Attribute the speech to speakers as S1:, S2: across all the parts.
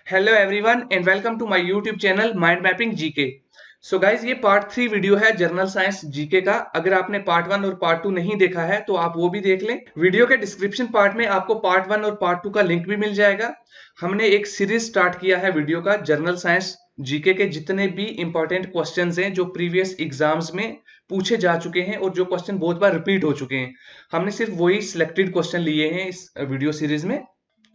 S1: Hello everyone and welcome to my YouTube channel mind mapping GK. So guys ये part 3 video है general science GK का। अगर आपने part 1 और part 2 नहीं देखा है तो आप वो भी देख लें। वीडियो के डिस्क्रिप्शन पार्ट में आपको पार्ट 1 और पार्ट 2 का लिंक भी मिल जाएगा। हमने एक सीरीज स्टार्ट किया है वीडियो का जनरल साइंस जीके के जितने भी इंपॉर्टेंट क्वेश्चंस हैं जो प्रीवियस एग्जाम्स में पूछे जा चुके हैं और जो क्वेश्चन बहुत बार रिपीट हो चुके हैं, हमने सिर्फ वही सिलेक्टेड क्वेश्चन लिए हैं इस वीडियो सीरीज में।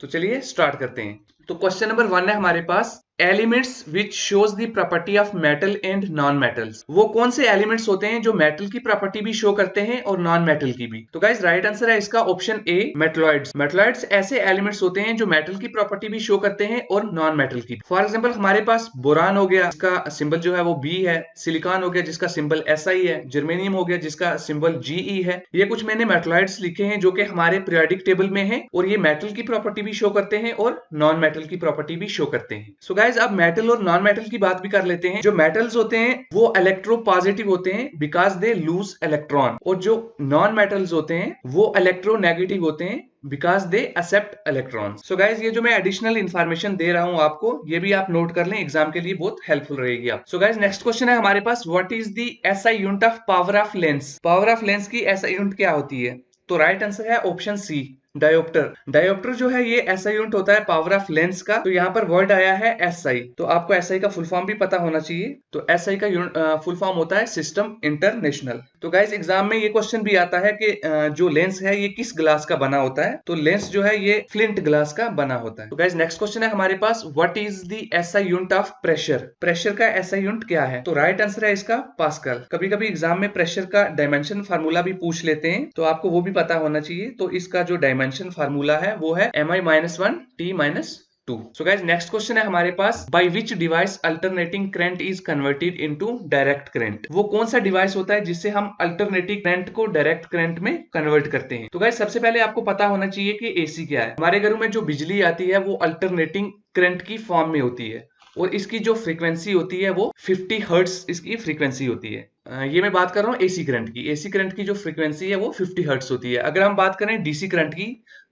S1: तो चलिए स्टार्ट करते हैं। तो क्वेश्चन नंबर 1 है हमारे पास, elements which shows the property of metal and non metals. वो कौन से एलिमेंट्स होते हैं जो मेटल की प्रॉपर्टी भी शो करते हैं और नॉन मेटल की भी। तो गाइस राइट आंसर है इसका ऑप्शन ए, मेटलॉइड्स। मेटलॉइड्स ऐसे एलिमेंट्स होते हैं जो मेटल की प्रॉपर्टी भी शो करते हैं और नॉन मेटल की। फॉर एग्जांपल हमारे पास बोरान हो गया जिसका सिंबल जो है वो बी है, सिलिकॉन हो गया जिसका सिंबल एसआई है, जर्मेनियम हो गया जिसका सिंबल जीई है। ये कुछ मैंने मेटलॉइड्स लिखे हैं जो कि हमारे पीरियोडिक टेबल में है और ये मेटल की प्रॉपर्टी भी शो करते हैं और नॉन मेटल की प्रॉपर्टी भी शो करते हैं। सो गाइस अब मेटल और नॉन मेटल की बात भी कर लेते हैं। जो मेटल्स होते हैं वो इलेक्ट्रोपॉजिटिव होते हैं बिकॉज दे लूज इलेक्ट्रॉन, और जो नॉन मेटल्स होते हैं वो इलेक्ट्रोनेगेटिव होते हैं because they accept electron. So guys ये जो मैं एडिशनल इंफॉर्मेशन दे रहा हूं आपको, ये भी आप नोट कर लें, एग्जाम के लिए बहुत हेल्पफुल रहेगी आप। सो गाइस नेक्स्ट क्वेश्चन है हमारे पास, what is the SI unit of power of lens. Power of lens की एसआई यूनिट क्या होती है? तो राइट आंसर है ऑप्शन सी, डायोप्टर। डायोप्टर जो है ये एसआई यूनिट होता है पावर ऑफ लेंस का। तो यहाँ पर वर्ड आया है एसआई, तो आपको एसआई का फुल फॉर्म भी पता होना चाहिए। तो एसआई का फुल फॉर्म होता है सिस्टम इंटरनेशनल। तो गाइस एग्जाम में ये क्वेश्चन भी आता है कि जो लेंस है ये किस ग्लास का बना होता है। तो लेंस जो है ये फ्लिंट ग्लास का बना होता है। तो गाइस नेक्स्ट क्वेश्चन है हमारे पास, what is the SI unit of pressure. Pressure का एसआई यूनिट क्या है? तो राइट आंसर है इसका पास्कल। कभी कभी एग्जाम में प्रेशर का डायमेंशन फार्मूला भी पूछ लेते हैं, तो आपको वो भी पता होना चाहिए। तो इसका जो डायमेंशन फार्मूला है वो है mi-1 t-2। सो गाइस नेक्स्ट क्वेश्चन है हमारे पास, by which device alternating current is converted into direct current. वो कौन सा डिवाइस होता है जिससे हम अल्टरनेटिंग करंट को डायरेक्ट करंट में कन्वर्ट करते हैं। तो गाइस सबसे पहले आपको पता होना चाहिए कि एसी क्या है। हमारे घरों में जो बिजली आती है वो अल्टरनेटिंग करंट की फॉर्म में होती है और इसकी जो फ्रीक्वेंसी होती है वो 50 हर्ट्ज इसकी फ्रीक्वेंसी होती है। ये मैं बात कर रहा हूँ एसी करंट की। एसी करंट की जो फ्रीक्वेंसी है वो 50 हर्ट्ज होती है। अगर हम बात करें डीसी करंट की,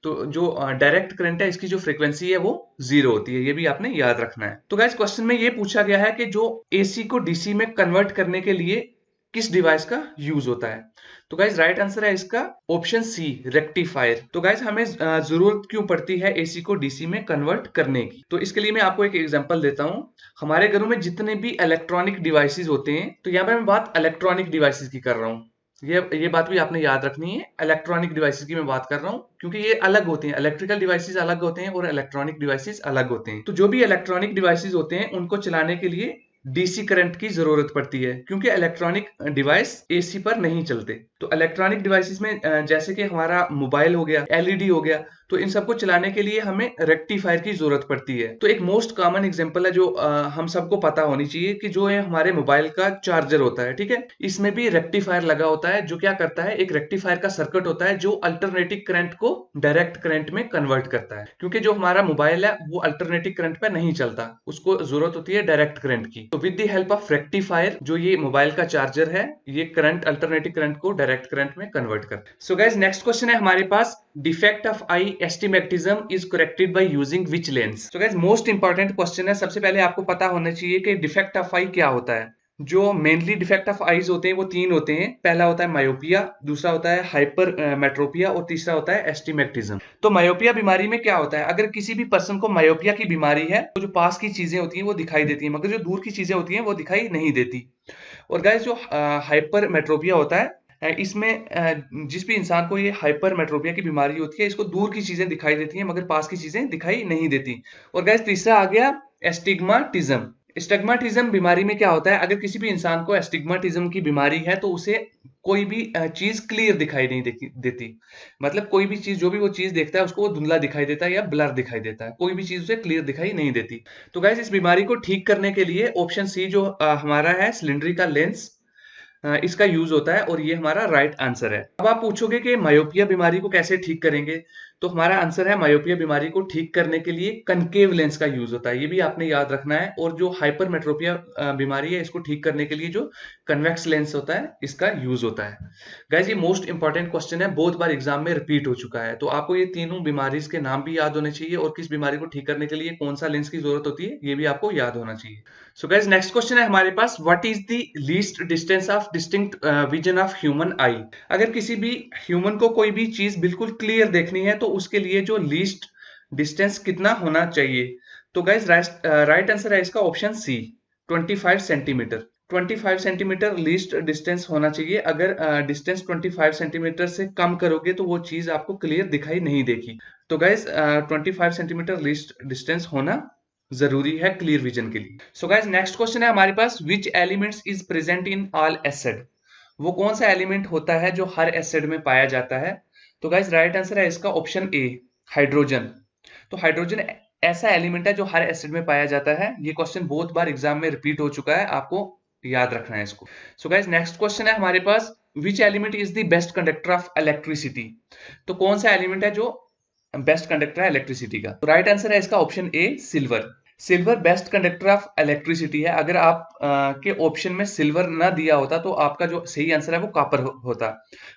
S1: तो जो डायरेक्ट करंट है इसकी जो फ्रीक्वेंसी है वो 0 होती है। ये भी आपने याद रखना है। तो गाइस क्वेश्चन में ये पूछा गया है कि जो एसी को डीसी में कन्वर्ट करने के लिए किस डिवाइस का यूज होता है। तो गाइस राइट आंसर है इसका ऑप्शन सी, रेक्टिफायर। तो गाइस हमें जरूरत क्यों पड़ती है एसी को डीसी में कन्वर्ट करने की? तो इसके लिए मैं आपको एक एग्जांपल देता हूं। हमारे घरों में जितने भी इलेक्ट्रॉनिक डिवाइसेस होते हैं, तो यहाँ पे मैं बात इलेक्ट्रॉनिक डिवाइसेस की कर रहा हूँ। ये बात भी आपने याद रखनी है, इलेक्ट्रॉनिक डिवाइसेस की मैं बात कर रहा हूँ, क्योंकि ये अलग होते हैं। इलेक्ट्रिकल डिवाइसेस अलग होते हैं और इलेक्ट्रॉनिक डिवाइसेस अलग होते हैं। तो जो भी इलेक्ट्रॉनिक डिवाइसेस होते हैं उनको चलाने के लिए डीसी करंट की जरूरत पड़ती है, क्योंकि इलेक्ट्रॉनिक डिवाइस एसी पर नहीं चलते। तो इलेक्ट्रॉनिक डिवाइसेस में जैसे कि हमारा मोबाइल हो गया, एलईडी हो गया, तो इन सबको चलाने के लिए हमें रेक्टिफायर की जरूरत पड़ती है। तो एक मोस्ट कॉमन एग्जांपल है जो हम सबको पता होनी चाहिए कि जो है हमारे मोबाइल का चार्जर होता है, ठीक है। इसमें भी रेक्टिफायर लगा होता है जो क्या करता है, एक रेक्टिफायर का सर्किट होता है जो अल्टरनेटिंग करंट को डायरेक्ट करंट में कन्वर्ट करता है। क्योंकि जो हमारा मोबाइल है वो अल्टरनेटिंग करंट पे नहीं चलता, उसको जरूरत होती है डायरेक्ट करंट की। तो with the help of rectifier जो ये मोबाइल का चार्जर है, ये करंट अल्टरनेटिंग करंट को डायरेक्ट करंट में कन्वर्ट करता है। सो गाइस नेक्स्ट क्वेश्चन है हमारे पास, defect of eye astigmatism is corrected by using which lens. So guys most important question है। सबसे पहले आपको पता होना चाहिए कि डिफेक्ट ऑफ आई क्या होता है। जो मेनली डिफेक्ट ऑफ आईज होते हैं वो 3 होते हैं। पहला होता है मायोपिया, दूसरा होता है हाइपर मेट्रोपिया और तीसरा होता है एस्टिमेटिज्म। तो मायोपिया बीमारी में क्या होता है, अगर किसी भी पर्सन को मायोपिया की बीमारी है तो जो पास की चीजें होती हैं वो दिखाई देती हैं, मगर जो दूर की चीजें होती हैं वो दिखाई नहीं देती। और गाइस जो हाइपर मेट्रोपिया होता है, इसमें जिस भी इंसान को ये हाइपर मेट्रोपिया की बीमारी होती है, इसको दूर की चीजें दिखाई देती हैं मगर पास की चीजें दिखाई नहीं देती। और गाइस तीसरा आ गया एस्टिग्माटिज्म। एस्टिग्माटिज्म बीमारी में क्या होता है, अगर किसी भी इंसान को एस्टिग्माटिज्म की बीमारी है तो उसे कोई भी चीज क्लियर दिखाई नहीं देती। मतलब कोई भी चीज, जो भी वो चीज देखता है उसको वो धुंधला दिखाई देता है या ब्लर दिखाई देता है, कोई भी चीज उसे क्लियर दिखाई नहीं देती। तो गाइस इस बीमारी को ठीक करने के लिए ऑप्शन सी जो हमारा है सिलिंड्रिकल लेंस, इसका यूज होता है और ये हमारा राइट आंसर है। अब आप पूछोगे कि मायोपिया बीमारी को कैसे ठीक करेंगे। तो हमारा आंसर है मायोपिया बीमारी को ठीक करने के लिए कनकेव लेंस का यूज होता है, ये भी आपने याद रखना है। और जो हाइपरमेट्रोपिया बीमारी है इसको ठीक करने के लिए जो कन्वेक्स लेंस होता है इसका यूज होता है। गाइस ये मोस्ट इंपॉर्टेंट क्वेश्चन है, बहुत बार एग्जाम में रिपीट हो चुका है, तो आपको ये तीनों बीमारी के नाम भी याद होने चाहिए और किस बीमारी को ठीक करने के लिए कौन सा लेंस की जरूरत होती है ये भी आपको याद होना चाहिए। सो गाइस नेक्स्ट क्वेश्चन है हमारे पास, what is the least distance of distinct vision of human eye. अगर किसी भी ह्यूमन को कोई भी चीज बिल्कुल क्लियर देखनी है तो उसके लिए जो लीस्ट डिस्टेंस कितना होना चाहिए, तो गाइस राइट आंसर है इसका option C, 25 centimetre. 25 centimetre least distance होना चाहिए। अगर डिस्टेंस 25 सेंटीमीटर से कम करोगे तो वो चीज आपको क्लियर दिखाई नहीं देगी। तो गाइस 25 सेंटीमीटर लीस्ट डिस्टेंस होना जरूरी है क्लियर विजन के लिए। सो गाइस नेक्स्ट क्वेश्चन है हमारे पास, which elements is present in all acid. वो कौन सा एलिमेंट होता है जो हर एसिड में पाया जाता है, तो गाइस राइट आंसर है इसका ऑप्शन ए, हाइड्रोजन। तो हाइड्रोजन ऐसा एलिमेंट है जो हर एसिड में पाया जाता है। ये क्वेश्चन बहुत बार एग्जाम में रिपीट हो चुका है, आपको याद रखना है इसको। सो गाइस नेक्स्ट क्वेश्चन है हमारे पास, which element is the best conductor of electricity. तो कौन सा एलिमेंट है जो बेस्ट कंडक्टर है इलेक्ट्रिसिटी का, तो राइट आंसर है इसका option A, silver. Silver best conductor of electricity है। अगर आप के ऑप्शन में सिल्वर ना दिया होता तो आपका जो सही आंसर है वो कॉपर होता,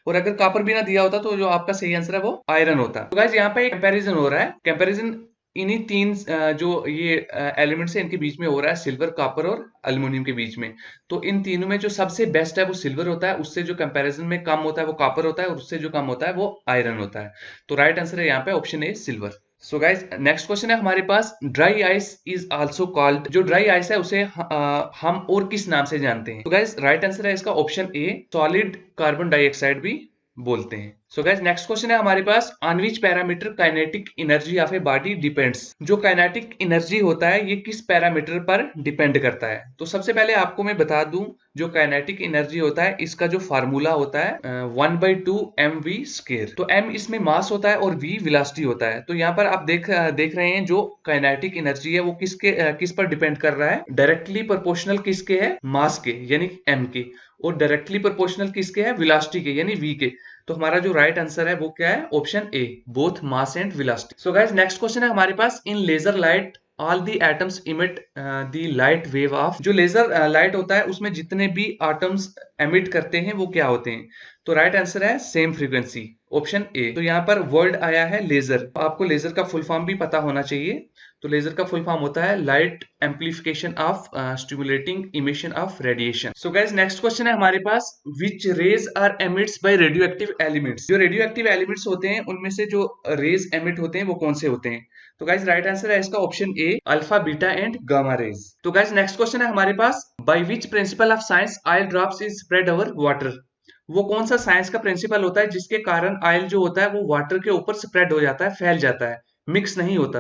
S1: और अगर कॉपर भी ना दिया होता तो जो आपका सही आंसर है वो आयरन होता। तो गाइस यहाँ पे एक कंपैरिजन हो रहा है, कंपैरिजन इन्हीं तीन जो ये एलिमेंट्स है इनके बीच में हो रहा है, सिल्वर, कॉपर और एल्युमिनियम के बीच में। तो इन तीनों में जो सबसे बेस्ट है वो सिल्वर होता है, उससे जो कंपैरिजन में कम होता है वो कॉपर होता है, और उससे जो कम होता है वो आयरन होता है। तो राइट आंसर है यहाँ पे option A, silver. So guys next question है हमारे पास, dry ice is also called. जो ड्राई आइस है उसे हम और किस नाम से जानते हैं, तो गाइस राइट आंसर है इसका option A, solid carbon dioxide भी बोलते हैं। सो गाइस नेक्स्ट क्वेश्चन है हमारे पास, on which parameter kinetic energy of a body depends. जो काइनेटिक एनर्जी होता है ये किस पैरामीटर पर डिपेंड करता है। तो सबसे पहले आपको मैं बता दूं, जो काइनेटिक एनर्जी होता है इसका जो फार्मूला होता है 1/2 mv²। तो m इसमें मास होता है और v वेलोसिटी होता है। तो यहाँ पर आप देख रहे हैं जो काइनेटिक एनर्जी है वो किस पर डिपेंड कर रहा है, डायरेक्टली प्रोपोर्शनल किसके है, मास के यानी m के, और डायरेक्टली प्रोपोर्शनल किसके है, वेलोसिटी के यानी v के। तो हमारा जो राइट आंसर है वो क्या है, option A, both mass and velocity. So guys next question है हमारे पास, in laser light all the atoms emit the light wave of. जो लेजर लाइट होता है उसमें जितने भी एटम्स एमिट करते हैं वो क्या होते हैं, तो राइट आंसर है सेम फ्रीक्वेंसी, ऑप्शन ए। तो यहाँ पर वर्ड आया है लेजर, आपको लेजर का फुल फॉर्म भी पता होना चाहिए। तो लेजर का फुल फॉर्म होता है light amplification of stimulating emission of radiation. So guys next question है हमारे पास, which rays are emits by radio active elements. जो रेडियो एक्टिव एलिमेंट्स होते हैं उनमें से जो रेज एमिट होते हैं वो कौन से होते हैं, तो गाइस राइट आंसर है इसका option A, alpha, beta and gamma rays. तो गाइस नेक्स्ट क्वेश्चन है हमारे पास, by which principle of science oil drops is spread over water. वो कौन सा साइंस का प्रिंसिपल होता है जिसके कारण ऑयल जो होता है वो वाटर के ऊपर स्प्रेड हो जाता है, फैल जाता है, मिक्स नहीं होता।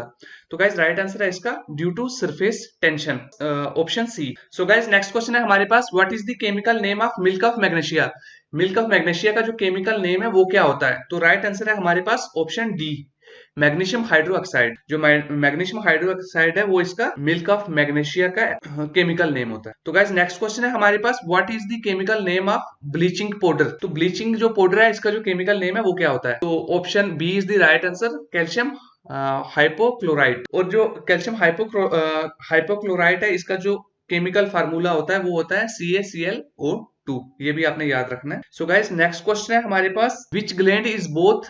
S1: तो गाइस राइट आंसर है इसका due to surface tension, option C. So guys next question है हमारे पास, what is the chemical name of milk of magnesia. Milk of magnesia का जो केमिकल नेम है वो क्या होता है, तो राइट आंसर है हमारे पास ऑप्शन डी, मैग्नीशियम हाइड्रोक्साइड। जो मैग्नीशियम हाइड्रोक्साइड है वो इसका मिल्क ऑफ मैग्नीशिया का केमिकल नेम होता है। तो गाइस नेक्स्ट क्वेश्चन है हमारे पास, what is the chemical name of bleaching powder. तो ब्लीचिंग जो पाउडर है इसका जो केमिकल नेम है वो क्या होता है, तो option B is the right answer, calcium hypochlorite. और जो कैल्शियम हाइपोक्लोराइड है इसका जो केमिकल फार्मूला होता है वो होता है CaClO2। ये भी आपने याद रखना है। सो गाइस नेक्स्ट क्वेश्चन है हमारे पास, which gland is both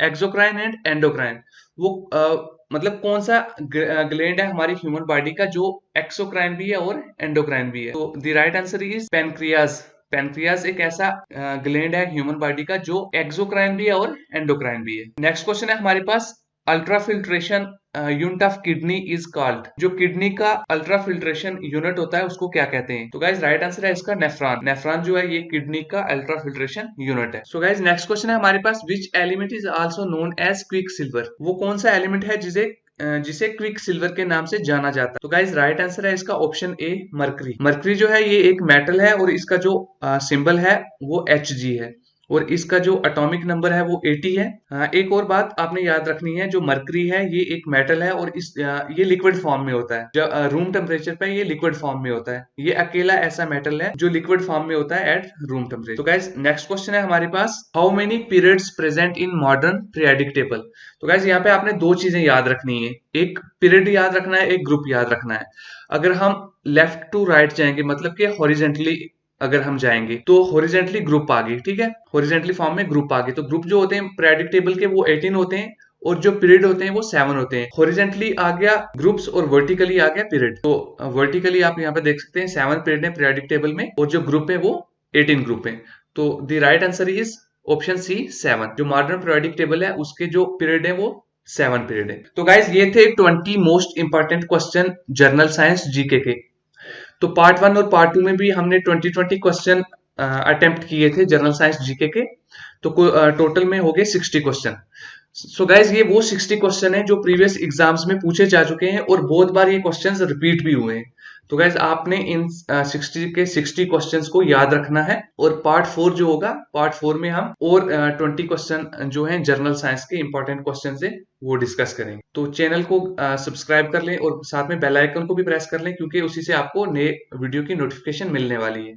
S1: exocrine and endocrine. वो मतलब कौन सा ग्लैंड है हमारी ह्यूमन बॉडी का जो एक्सोक्राइन भी है और एंडोक्राइन भी है, तो the right answer is pancreas. Pancreas एक ऐसा ग्लैंड है ह्यूमन बॉडी का जो एक्सोक्राइन भी है और एंडोक्राइन भी है। नेक्स्ट क्वेश्चन है हमारे पास, ultrafiltration unit of kidney is called. जो किडनी का अल्ट्राफिल्ट्रेशन यूनिट होता है उसको क्या कहते हैं, तो गाइस राइट आंसर है इसका नेफ्रॉन। नेफ्रॉन जो है ये किडनी का अल्ट्राफिल्ट्रेशन यूनिट है। सो गाइस नेक्स्ट क्वेश्चन है हमारे पास, which element is also known as quick silver. वो कौन सा एलिमेंट है जिसे क्विक सिल्वर के नाम से जाना जाता है, तो गाइस राइट आंसर है इसका ऑप्शन ए, मरकरी। मरकरी जो है ये एक मेटल है और इसका जो सिंबल है वो Hg है। और इसका जो एटॉमिक नंबर है वो 80 है। एक और बात आपने याद रखनी है, जो मरकरी है ये एक मेटल है और ये लिक्विड फॉर्म में होता है। जब रूम टेम्परेचर पे ये लिक्विड फॉर्म में होता है। ये अकेला ऐसा मेटल है जो लिक्विड फॉर्म में होता है एट रूम टेम्परेचर। तो गाइज नेक्स्ट क्वेश्चन है हमारे पास, how many periods present in modern periodic table. तो गाइज यहाँ पे आपने दो चीजें याद रखनी है, एक पीरियड याद रखना है, एक ग्रुप याद रखना है। अगर हम लेफ्ट टू राइट जाएंगे, मतलब कि हॉरिजेंटली अगर हम जाएंगे तो हॉरिजेंटली ग्रुप आ गई, ठीक है, हॉरिजेंटली फॉर्म में ग्रुप आ गए। तो ग्रुप जो होते हैं पीरियडिक टेबल के वो 18 होते हैं और जो पीरियड होते हैं वो 7 होते हैं। हॉरिजेंटली आ गया ग्रुप्स और वर्टिकली आ गया पीरियड। तो वर्टिकली आप यहाँ पे देख सकते हैं 7 पीरियड है पीरियडिक टेबल में और जो ग्रुप है वो 18 ग्रुप है। तो the right answer is option C 7। जो मॉडर्न पीरियडिक टेबल है उसके जो पीरियड है वो 7 पीरियड है। तो गाइज ये थे 20 most important question general science GK के। तो पार्ट 1 और पार्ट 2 में भी हमने 20 क्वेश्चन अटेम्प्ट किए थे जनरल साइंस जीके के। तो टोटल में हो गए 60 क्वेश्चन। सो गाइज ये वो 60 क्वेश्चन है जो प्रीवियस एग्जाम्स में पूछे जा चुके हैं और बहुत बार ये क्वेश्चंस रिपीट भी हुए हैं। तो गाइज आपने इन 60 के 60 क्वेश्चंस को याद रखना है और पार्ट 4 जो होगा, पार्ट 4 में हम और 20 क्वेश्चन जो हैं जनरल साइंस के इंपॉर्टेंट क्वेश्चन है वो डिस्कस करेंगे। तो चैनल को सब्सक्राइब कर लें और साथ में बेल आइकन को भी प्रेस कर लें, क्योंकि उसी से आपको नए वीडियो की नोटिफिकेशन मिलने वाली है।